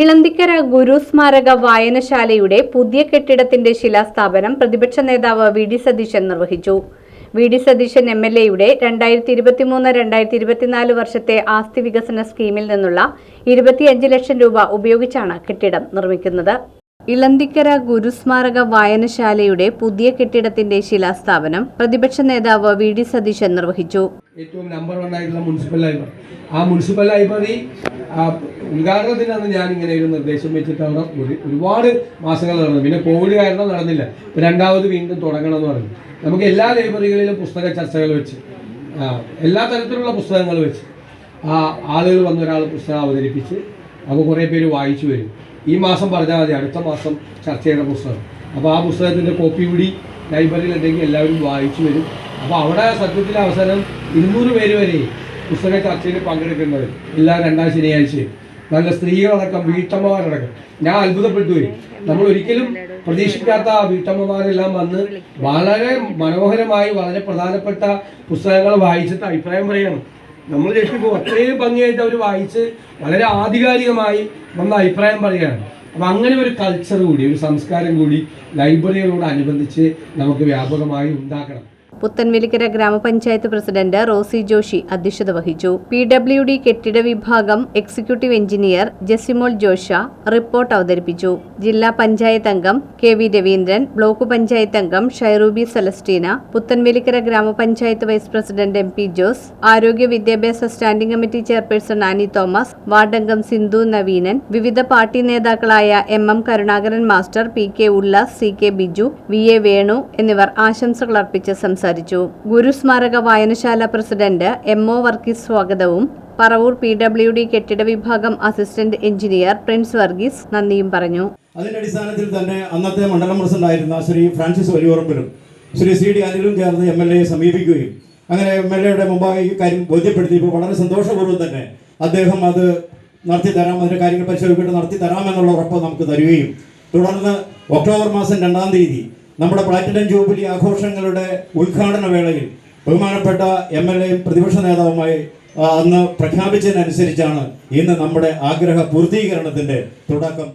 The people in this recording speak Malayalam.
ഇളന്തിക്കര ഗുരു സ്മാരക വായനശാലയുടെ പുതിയ കെട്ടിടത്തിന്റെ ശിലാസ്ഥാപനം പ്രതിപക്ഷ നേതാവ് വി ഡി സതീശൻ നിർവഹിച്ചു. വി ഡി സതീശൻ എംഎൽഎയുടെ 2023-2024 വർഷത്തെ ആസ്തി വികസന സ്കീമിൽ നിന്നുള്ള 25 ലക്ഷം രൂപ ഉപയോഗിച്ചാണ് കെട്ടിടം നിർമ്മിക്കുന്നത്. ഇളന്തിക്കര ഗുരുസ്മാരക വായനശാലയുടെ പുതിയ കെട്ടിടത്തിന്റെ ശിലാസ്ഥാപനം പ്രതിപക്ഷ നേതാവ് വി ഡി സതീശൻ നിർവഹിച്ചു. ഏറ്റവും നമ്പർ 1 ആയിട്ടുള്ള മുനിസിപ്പൽ ലൈബ്രറി ഉദ്ഘാടനത്തിനാണ് ഞാൻ ഇങ്ങനെ ഒരു നിർദ്ദേശം വെച്ചിട്ട് അവിടെ ഒരുപാട് മാസങ്ങൾ നടന്നു. പിന്നെ കോവിഡ് കാരണം നടന്നില്ല. രണ്ടാമത് വീണ്ടും തുടങ്ങണമെന്ന് പറഞ്ഞു. നമുക്ക് എല്ലാ ലൈബ്രറികളിലും പുസ്തക ചർച്ചകൾ വെച്ച് എല്ലാ തരത്തിലുള്ള പുസ്തകങ്ങൾ വെച്ച് ആളുകൾ വന്നൊരാൾ പുസ്തകം അവതരിപ്പിച്ച് അപ്പോൾ കുറേ പേര് വായിച്ചു വരും. ഈ മാസം പറഞ്ഞാൽ മതി, അടുത്ത മാസം ചർച്ച ചെയ്യുന്ന പുസ്തകം. അപ്പോൾ ആ പുസ്തകത്തിൻ്റെ കോപ്പി കൂടി ലൈബ്രറിയിൽ ഉണ്ടെങ്കിൽ എല്ലാവരും വായിച്ചു വരും. അപ്പോൾ അവിടെ സത്യത്തിൽ അവസരം 200 പേര് വരെ പുസ്തക ചർച്ചയിൽ പങ്കെടുക്കുന്നത് എല്ലാ 2ാം ശനിയാഴ്ചയും. നല്ല സ്ത്രീകളടക്കം വീട്ടമ്മമാരടക്കം. ഞാൻ അത്ഭുതപ്പെട്ടു പോയി. നമ്മൾ ഒരിക്കലും പ്രതീക്ഷിക്കാത്ത വീട്ടമ്മമാരെല്ലാം വന്ന് വളരെ മനോഹരമായി വളരെ പ്രധാനപ്പെട്ട പുസ്തകങ്ങൾ വായിച്ചിട്ട് അഭിപ്രായം പറയണം. നമ്മൾ ചെട്ടിപ്പോൾ അത്രയും ഭംഗിയായിട്ട് അവർ വായിച്ച് വളരെ ആധികാരികമായി വന്ന അഭിപ്രായം പറയുകയാണ്. അപ്പം അങ്ങനെ ഒരു കൾച്ചർ കൂടി, ഒരു സംസ്കാരം കൂടി ലൈബ്രറികളോടനുബന്ധിച്ച് നമുക്ക് വ്യാപകമായി ഉണ്ടാക്കണം. പുത്തൻവേലിക്കര ഗ്രാമപഞ്ചായത്ത് പ്രസിഡന്റ് റോസി ജോഷി അധ്യക്ഷത വഹിച്ചു. PWD കെട്ടിട വിഭാഗം എക്സിക്യൂട്ടീവ് എഞ്ചിനീയർ ജെസിമോൾ ജോഷ റിപ്പോർട്ട് അവതരിപ്പിച്ചു. ജില്ലാ പഞ്ചായത്ത് അംഗം KV രവീന്ദ്രൻ, ബ്ലോക്ക് പഞ്ചായത്ത് അംഗം ഷൈറൂബി സെലസ്റ്റീന, പുത്തൻവേലിക്കര ഗ്രാമപഞ്ചായത്ത് വൈസ് പ്രസിഡന്റ് MP ജോസ്, ആരോഗ്യ വിദ്യാഭ്യാസ standing committee chairperson Annie Thomas, വാർഡംഗം സിന്ധു നവീനൻ, വിവിധ പാർട്ടി നേതാക്കളായ MM Karunakaran master, PK Ullas, CK Biju, VA Venu എന്നിവർ ആശംസകൾ അർപ്പിച്ച് സംസാരിച്ചു. ഗുരുസ്മാരക വായനശാല പ്രസിഡന്റ് MO വർഗീസ് സ്വാഗതവും പറവൂർ PWD കെട്ടിട വിഭാഗം അസിസ്റ്റന്റ് എഞ്ചിനീയർ പ്രിൻസ് വർഗീസ് നന്ദിയും പറഞ്ഞു. അതിന്റെ അടിസ്ഥാനത്തിൽ തന്നെ അന്നത്തെ മണ്ഡലം പ്രസിഡന്റായിരുന്ന ശ്രീ ഫ്രാൻസിസ് വലിയോറമ്പിലും ശ്രീ CD അനിലും ചേർന്ന് MLA സമീപിക്കുകയും അങ്ങനെ MLAയുടെ മുമ്പായി ഈ കാര്യം ബോധ്യപ്പെടുത്തിയപ്പോൾ വളരെ സന്തോഷപൂർവ്വം തന്നെ അദ്ദേഹം അത് നടത്തി തരാം, അതിന്റെ കാര്യങ്ങൾ പരിശോധിച്ചിട്ട് നടത്തി തരാമെന്നുള്ള ഉറപ്പ് നമുക്ക് തരികയും തുടർന്ന് ഒക്ടോബർ മാസം 2-ാം തീയതി നമ്മുടെ പ്ലാറ്റിനം ജൂബിലി ആഘോഷങ്ങളുടെ ഉദ്ഘാടന വേളയിൽ ബഹുമാനപ്പെട്ട MLA പ്രതിപക്ഷ നേതാവുമായി അന്ന് പ്രഖ്യാപിച്ചതിനനുസരിച്ചാണ് ഇന്ന് നമ്മുടെ ആഗ്രഹ പൂർത്തീകരണത്തിന്റെ തുടക്കം.